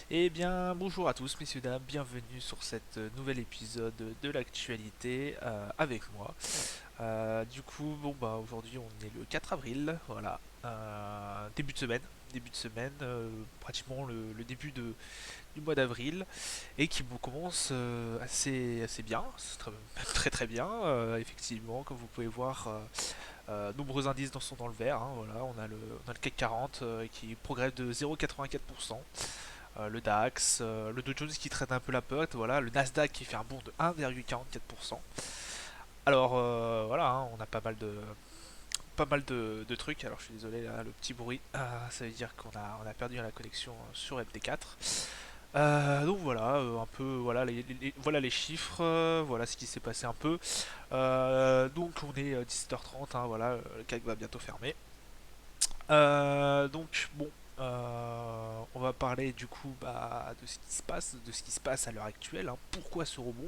Eh bien, bonjour à tous, messieurs, dames, bienvenue sur cet nouvel épisode de l'actualité avec moi. Aujourd'hui on est le 4 avril, voilà, début de semaine, pratiquement le début du mois d'avril, et qui commence assez bien, c'est très très bien, effectivement, comme vous pouvez voir, nombreux indices sont dans le vert, hein, voilà, on a le CAC 40 qui progresse de 0,84%. Le DAX, le Dow Jones qui traîne un peu la pote, voilà, le Nasdaq qui fait un bond de 1,44%. Alors voilà, hein, on a pas mal de trucs. Alors je suis désolé, là, le petit bruit, ça veut dire qu'on a perdu la connexion sur MT4. Donc voilà, un peu, voilà voilà les chiffres, voilà ce qui s'est passé un peu. Donc on est 17h30, hein, voilà, le CAC va bientôt fermer. Donc bon, on va parler du coup de ce qui se passe à l'heure actuelle, hein. Pourquoi ce rebond?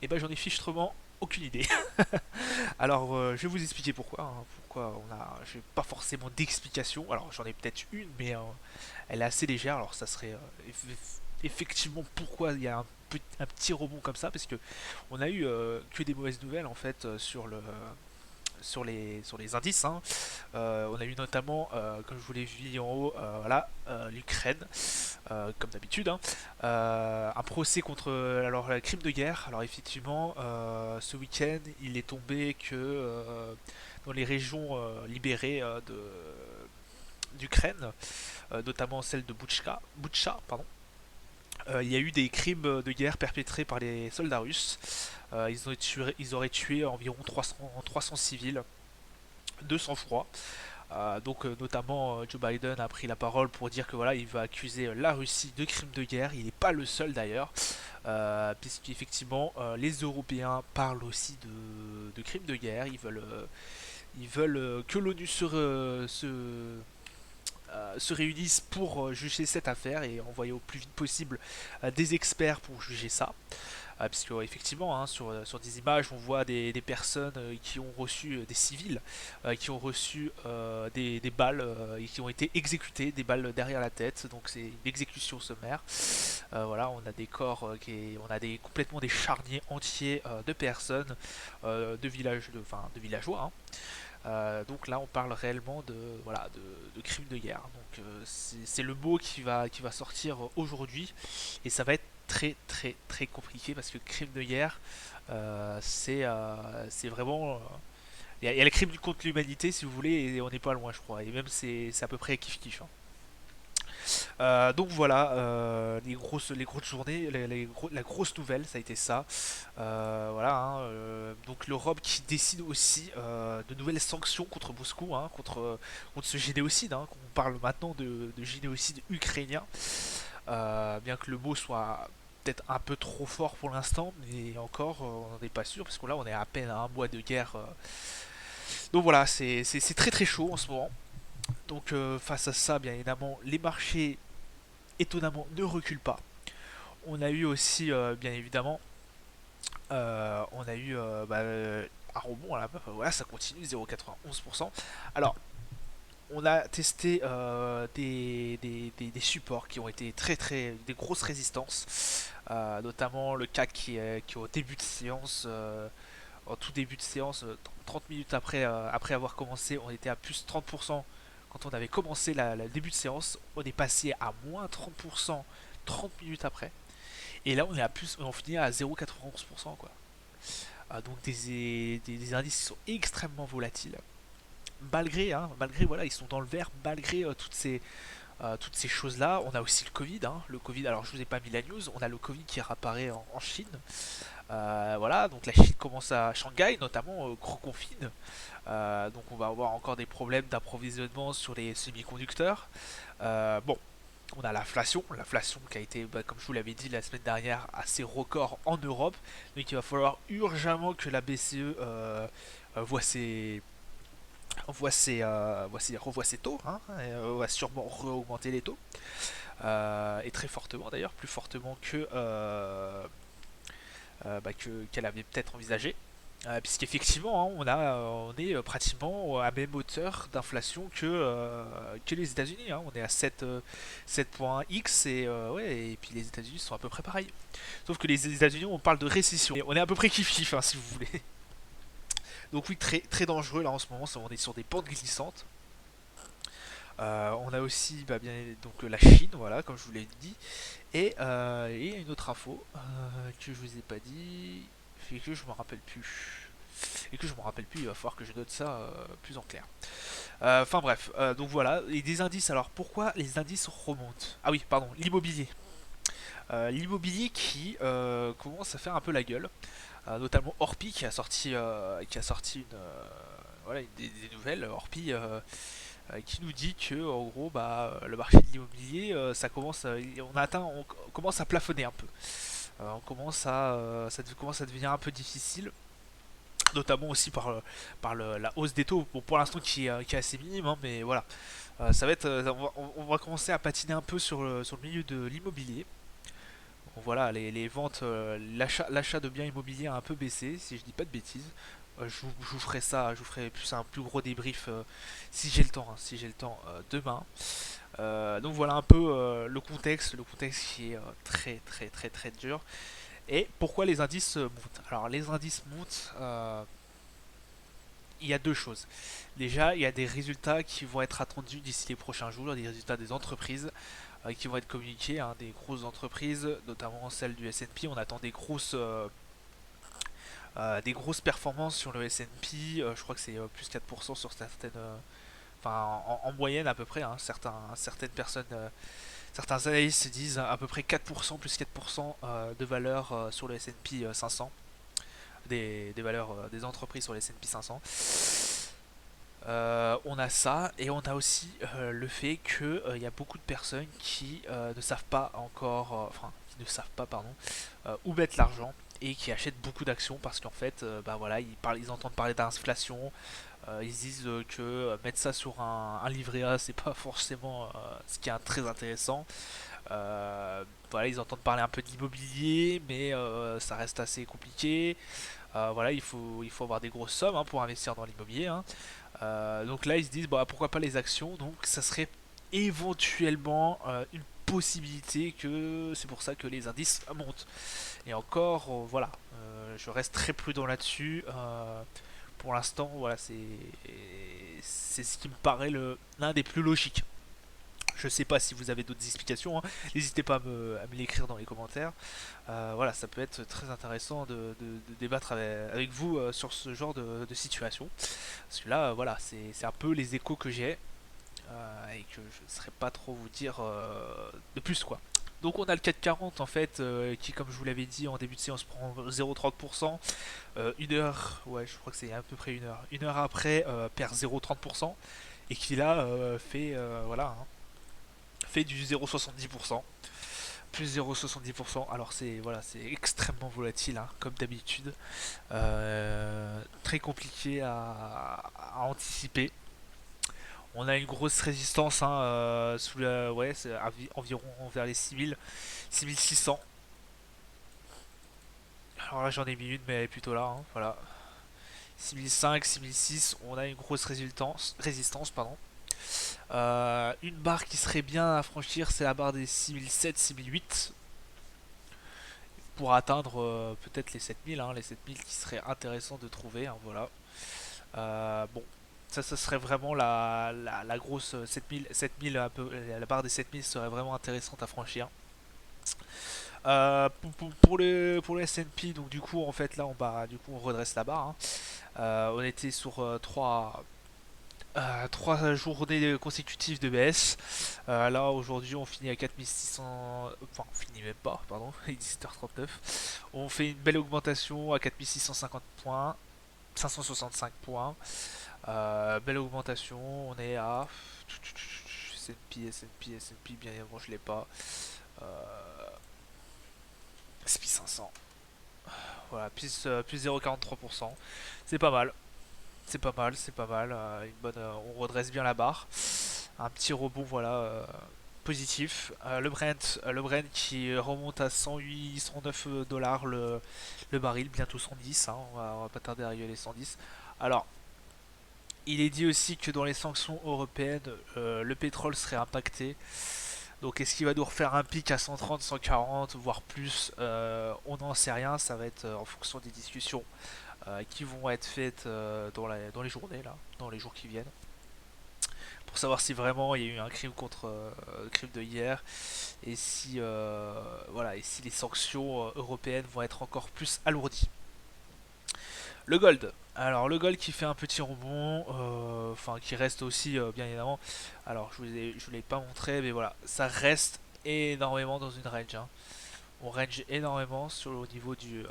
Et ben j'en ai fichtrement aucune idée. Alors je vais vous expliquer pourquoi, hein. Pourquoi j'ai pas forcément d'explication. Alors j'en ai peut-être une, mais elle est assez légère. Alors ça serait effectivement pourquoi il y a un petit rebond comme ça, parce que on a eu que des mauvaises nouvelles en fait sur les indices, hein. On a eu notamment, comme je vous l'ai vu en haut, voilà, l'Ukraine, comme d'habitude, hein. Un procès contre alors, la crime de guerre. Alors effectivement, ce week-end, il est tombé que dans les régions libérées d'Ukraine, notamment celle de Butcha, pardon, il y a eu des crimes de guerre perpétrés par les soldats russes. Ils auraient tué environ 300 civils de sang-froid. Notamment Joe Biden a pris la parole pour dire que voilà, il va accuser la Russie de crimes de guerre. Il n'est pas le seul d'ailleurs, puisqu'effectivement les Européens parlent aussi de crimes de guerre. Ils veulent que l'ONU se réunissent pour juger cette affaire et envoyer au plus vite possible des experts pour juger ça. Puisque effectivement, hein, sur des images, on voit des personnes qui ont reçu, des civils, qui ont reçu des balles et qui ont été exécutés, des balles derrière la tête. Donc c'est une exécution sommaire. Voilà, on a des corps, on a complètement des charniers entiers de personnes, de villageois, hein. Donc là, on parle réellement voilà, de crimes de guerre. Donc c'est le mot qui va sortir aujourd'hui, et ça va être très très très compliqué parce que crime de guerre, c'est vraiment. Il y a le crime contre l'humanité, si vous voulez, et on n'est pas loin, je crois. Et même c'est à peu près kiff kiff, hein. Donc voilà, les grosses journées, la grosse nouvelle, ça a été ça. Voilà, hein, donc l'Europe qui décide aussi de nouvelles sanctions contre Moscou, hein, contre ce génocide, hein. On parle maintenant de génocide ukrainien, bien que le mot soit peut-être un peu trop fort pour l'instant, mais encore, on n'en est pas sûr, parce que là, on est à peine à un mois de guerre. Donc voilà, c'est très très chaud en ce moment. Donc face à ça, bien évidemment, les marchés étonnamment ne reculent pas. On a eu aussi, bien évidemment, on a eu un rebond, là, voilà, ça continue, 0,91%. Alors, on a testé des supports qui ont été des grosses résistances, notamment le CAC qui au début de séance, en tout début de séance, 30 minutes après avoir commencé, on était à plus 30%. Quand on avait commencé le début de séance, on est passé à moins 30% 30 minutes après. Et là, on finit à 0,91%, quoi. Donc des indices qui sont extrêmement volatiles. Malgré voilà, ils sont dans le vert, malgré toutes ces choses-là. On a aussi le Covid, hein. Le Covid, alors je vous ai pas mis la news, on a le Covid qui réapparaît en Chine. Voilà, donc la Chine commence à Shanghai, notamment, gros confine. Donc on va avoir encore des problèmes d'approvisionnement sur les semi-conducteurs. Bon, on a l'inflation qui a été, comme je vous l'avais dit la semaine dernière, assez record en Europe. Donc il va falloir urgemment que la BCE voit revoie ses taux, hein, et, va sûrement augmenter les taux, et très fortement d'ailleurs, plus fortement qu'elle avait peut-être envisagé. Puisqu'effectivement, hein, on est pratiquement à même hauteur d'inflation que les États-Unis, hein. On est à 7,x ouais, et puis les États-Unis sont à peu près pareil. Sauf que les États-Unis, on parle de récession. Et on est à peu près kiff-kiff, hein, si vous voulez. Donc oui, très, très dangereux là en ce moment, on est sur des pentes glissantes. On a aussi bien, donc, la Chine, voilà, comme je vous l'ai dit. Et une autre info que je vous ai pas dit, et que je me rappelle plus. Et que je me rappelle plus, il va falloir que je note ça plus en clair. Enfin bref, donc voilà, et des indices. Alors pourquoi les indices remontent? Ah oui, pardon, l'immobilier. L'immobilier qui commence à faire un peu la gueule, notamment Orpi qui a sorti voilà, des nouvelles. Orpi qui nous dit que en gros le marché de l'immobilier ça commence on commence à plafonner un peu. Ça commence à devenir un peu difficile, notamment aussi par la hausse des taux, bon, pour l'instant qui est assez minime, hein, mais voilà. Ça va être, on va commencer à patiner un peu sur le milieu de l'immobilier. Bon, voilà, les ventes, l'achat de biens immobiliers a un peu baissé, si je dis pas de bêtises. Je vous ferai ça, je vous ferai plus un plus gros débrief si j'ai le temps, hein, si j'ai le temps demain. Donc voilà un peu le contexte qui est très très très très dur. Et pourquoi les indices montent? Alors les indices montent, il y a deux choses. Déjà, il y a des résultats qui vont être attendus d'ici les prochains jours, des résultats des entreprises qui vont être communiqués, hein, des grosses entreprises, notamment celles du S&P. On attend des grosses performances sur le S&P. Je crois que c'est plus 4% sur certaines, enfin en moyenne à peu près, hein. Certaines personnes, certains analystes disent à peu près 4%, plus 4% de valeur sur le S&P 500, des valeurs des entreprises sur le S&P 500. On a ça, et on a aussi le fait que il y a beaucoup de personnes qui ne savent pas encore, enfin qui ne savent pas pardon, où mettre l'argent, et qui achètent beaucoup d'actions parce qu'en fait, voilà, ils entendent parler d'inflation, ils se disent que mettre ça sur un livret A, c'est pas forcément ce qui est très intéressant. Voilà, ils entendent parler un peu d'immobilier, mais ça reste assez compliqué. Voilà, il faut avoir des grosses sommes, hein, pour investir dans l'immobilier, hein. Donc là, ils se disent, bah, pourquoi pas les actions. Donc ça serait éventuellement une possibilité, que c'est pour ça que les indices montent. Et encore, voilà, je reste très prudent là-dessus. Pour l'instant, voilà, c'est ce qui me paraît l'un des plus logiques. Je sais pas si vous avez d'autres explications, hein. N'hésitez pas à me l'écrire dans les commentaires. Voilà, ça peut être très intéressant de débattre avec vous sur ce genre de situation. Parce que là, voilà, c'est un peu les échos que j'ai, et que je ne saurais pas trop vous dire de plus, quoi. Donc on a le 440 en fait, qui, comme je vous l'avais dit en début de séance, prend 0,30%. Une heure, ouais, je crois que c'est à peu près une heure. Une heure après, perd 0,30%, et qui là fait voilà, hein, fait du 0,70%, plus 0,70%. Alors c'est voilà, c'est extrêmement volatile, hein, comme d'habitude. Très compliqué à anticiper. On a une grosse résistance, hein, ouais, c'est environ vers les 6000, 6600. Alors là j'en ai mis une, mais elle est plutôt là, hein, voilà. 6005, 6006, on a une grosse résistance, pardon. Une barre qui serait bien à franchir, c'est la barre des 6007, 6008, pour atteindre peut-être les 7000, hein, les 7000 qui serait intéressant de trouver, hein, voilà. Bon, ça serait vraiment la grosse 7000 un peu, la barre des 7000 serait vraiment intéressante à franchir. Pour le S&P, donc du coup en fait là du coup on redresse la barre, hein. On était sur 3 journées consécutives de baisse. Là aujourd'hui on finit à 4600, enfin on finit même pas, pardon, il est 17h39. On fait une belle augmentation à 4650 points, 565 points. Belle augmentation, on est à S&P, S&P, S&P, bien évidemment je l'ai pas. S&P 500, voilà, plus 0,43%. C'est pas mal, c'est pas mal, c'est pas mal. Une bonne, on redresse bien la barre. Un petit rebond, voilà, positif. Le Brent qui remonte à 108, 109 dollars le baril, bientôt 110, hein, on va pas tarder à arriver à les 110. Alors, il est dit aussi que dans les sanctions européennes, le pétrole serait impacté. Donc est-ce qu'il va nous refaire un pic à 130, 140, voire plus? On n'en sait rien, ça va être en fonction des discussions qui vont être faites dans les journées, là, dans les jours qui viennent, pour savoir si vraiment il y a eu un crime contre le crime de hier, et si, voilà, et si les sanctions européennes vont être encore plus alourdies. Le gold. Alors le gold qui fait un petit rebond, enfin qui reste aussi bien évidemment. Alors je vous l'ai pas montré, mais voilà, ça reste énormément dans une range, hein. On range énormément au niveau du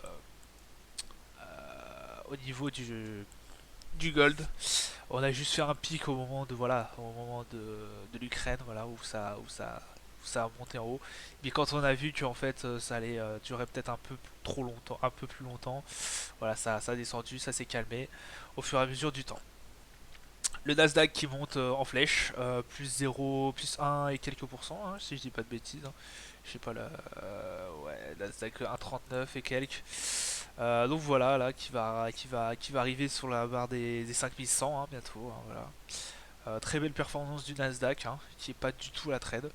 gold. On a juste fait un pic au moment de voilà, au moment de l'Ukraine, voilà où ça a monté en haut. Mais quand on a vu qu'en fait ça allait durer peut-être un peu trop longtemps, un peu plus longtemps, voilà, ça a descendu, ça s'est calmé au fur et à mesure du temps. Le Nasdaq qui monte en flèche, plus 0, plus 1 et quelques pourcents, hein, si je dis pas de bêtises, hein. Je sais pas là, ouais, Nasdaq 1,39 et quelques. Donc voilà, là, qui va arriver sur la barre des 5100 hein, bientôt, hein, voilà. Très belle performance du Nasdaq, hein, qui est pas du tout à la trade.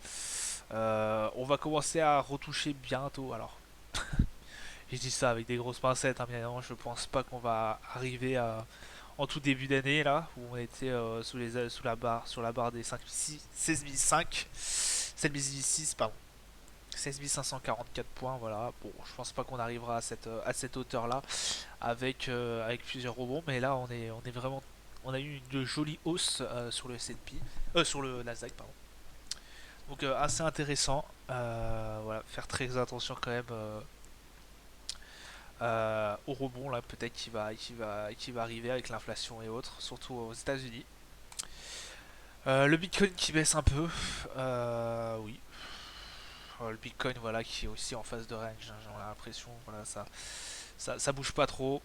On va commencer à retoucher bientôt. Alors, je dis ça avec des grosses pincettes, hein, bien évidemment, je pense pas qu'on va arriver en tout début d'année là, où on était sur la barre des 16 006, pardon. 16 544 points, voilà. Bon, je pense pas qu'on arrivera à cette hauteur là avec plusieurs rebonds, mais là on est vraiment, on a eu une jolie hausse sur le S&P, sur le Nasdaq, pardon. Donc assez intéressant. Voilà, faire très attention quand même au rebond là, peut-être qui va arriver avec l'inflation et autres, surtout aux États-Unis. Le Bitcoin qui baisse un peu, oui. Le Bitcoin voilà qui est aussi en phase de range, hein, j'ai l'impression, voilà ça bouge pas trop.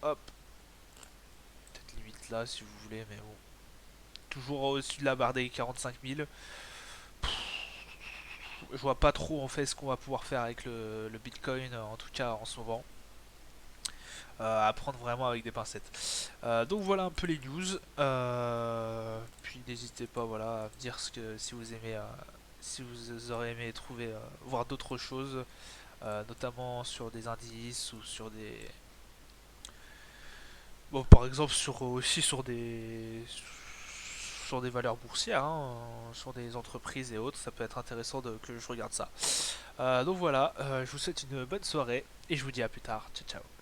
Hop, peut-être limite là si vous voulez, mais bon. Toujours au-dessus de la barre des 45 000. Je vois pas trop en fait ce qu'on va pouvoir faire avec le Bitcoin, en tout cas en ce moment. À prendre vraiment avec des pincettes. Donc voilà un peu les news. Puis n'hésitez pas voilà, à me dire ce que, si vous aimez, si vous aurez aimé trouver, voir d'autres choses, notamment sur des indices ou bon, par exemple aussi sur des valeurs boursières, hein, sur des entreprises et autres. Ça peut être intéressant que je regarde ça. Donc voilà, je vous souhaite une bonne soirée et je vous dis à plus tard. Ciao ciao.